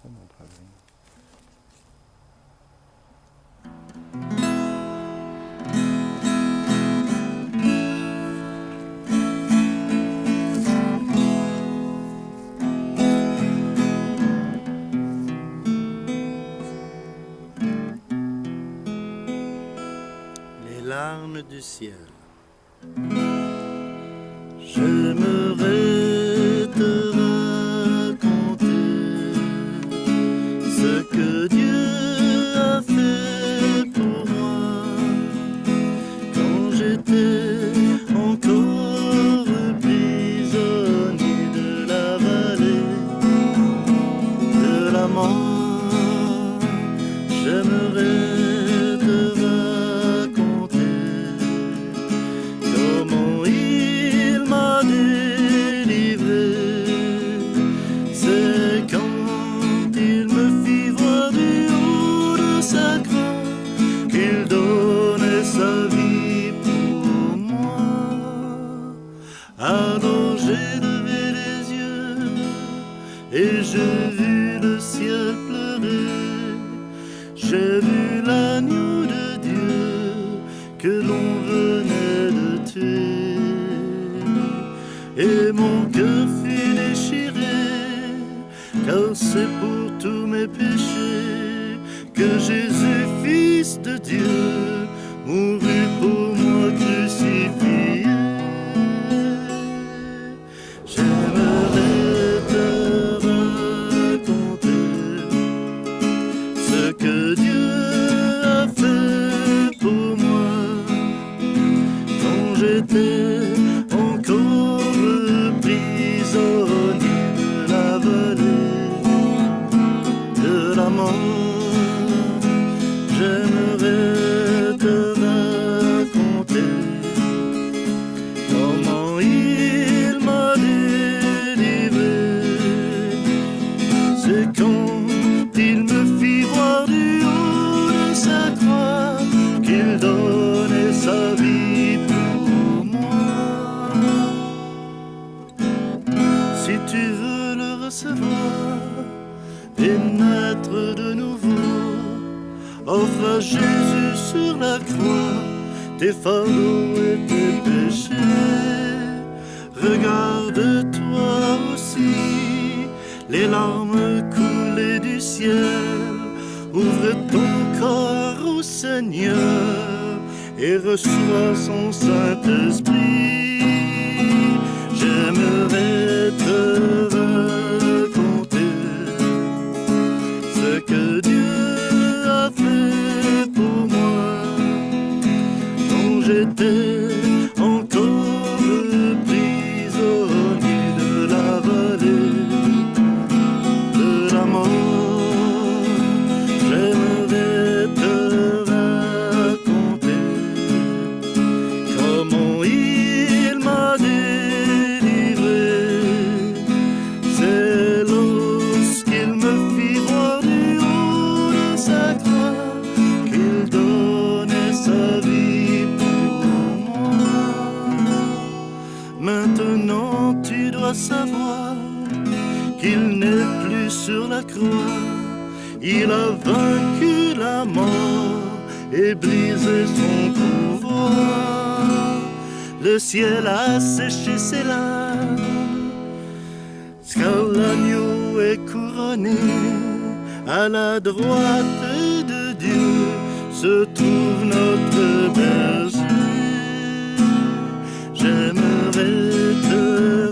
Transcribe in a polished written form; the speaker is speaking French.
ça mon travail. Les larmes du ciel. J'aimerais te raconter ce que Dieu a fait pour moi quand j'étais encore prisonnier de la vallée de la mort. J'aimerais te raconter comment il m'a délivré. C'est quand il me fit voir du haut de sa croix qu'il donnait sa vie pour moi. Alors j'ai levé les yeux et j'ai vu le ciel pleurer. J'ai vu l'agneau de Dieu que l'on venait de tuer. Et mon cœur fut déchiré, car c'est pour tous mes péchés que Jésus, Fils de Dieu, mourut pour moi crucifié. J'aimerais te raconter ce que Dieu a fait pour moi quand j'étais encore prisonnier de la vallée de la mort. J'aimerais te raconter comment il m'a délivré. C'est quand il me fit voir du haut de sa croix qu'il donnait sa vie pour moi. Si tu veux le recevoir et naître de nouveau, offre à Jésus sur la croix tes fardeaux et tes péchés. Regarde-toi aussi, les larmes coulées du ciel. Ouvre ton corps au Seigneur et reçois son Saint-Esprit. J'aimerais te raconter ce que Dieu a fait pour moi quand j'étais encore prisonnier de la vallée de la mort. J'aimerais te raconter comment il m'a délivré. C'est lorsqu'il me fit voir du haut de sa croix qu'il donnait sa vie pour moi. Maintenant tu dois savoir qu'il n'est plus sur la croix. Il a vaincu la mort et brisé son pouvoir. Le ciel a séché ses larmes, car l'agneau est couronné. À la droite de Dieu se trouve notre berger. J'aimerais te